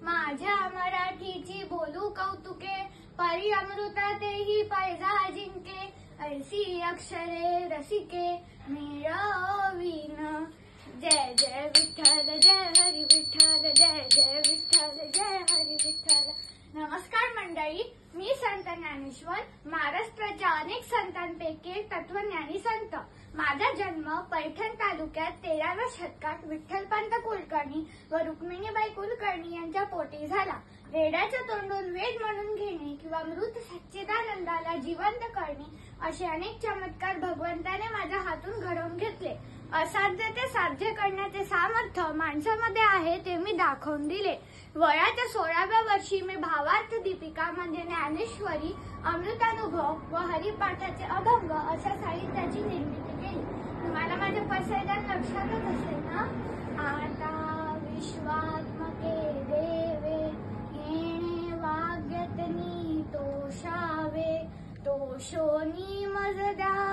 माझ्या मराठीची बोलू कौतुके, परी अमृतातेही पैजा जिंके, ऐसी अक्षरे रसिके मिळवीन. जय जय विठ्ठल, जय हरी विठ्ठल, जय जय विठ्ठल, जय हरी विठ्ठल. नमस्कार मंडळी, मी संत ज्ञानेश्वर, महाराष्ट्राच्या अनेक संतांपैकी एक तत्वज्ञानी संत. माझा जन्म पैठण तालुक्यात 13व्या शतकात विठ्ठलपंत कुलकर्णी व रुक्मिणीबाई कुलकर्णी यांच्या पोटी झाला. रेड्याच्या तोंडून वेद म्हणून घेणे किंवा मृत सच्चिदानंदाला जिवंत करणे असे अनेक चमत्कार भगवंताने माझ्या हातून घडवून घेतले. असाध्य ते साध्य करण्याचे सामर्थ्य माणसामध्ये आहे ते मी दाखवून दिले. वयाच्या 16व्या वर्षी मी भावार्थ दीपिका म्हणजे ज्ञानेश्वरी, अमृतानुभव व हरिपाठाचे अभंग अशा साहित्याची निर्मिती केली. तुम्हाला माझे पसैदान लक्षातच असेल ना. आता विश्वात्मके देवे येणे वाग्यतनी तोषावे, तोषोनी मज द्या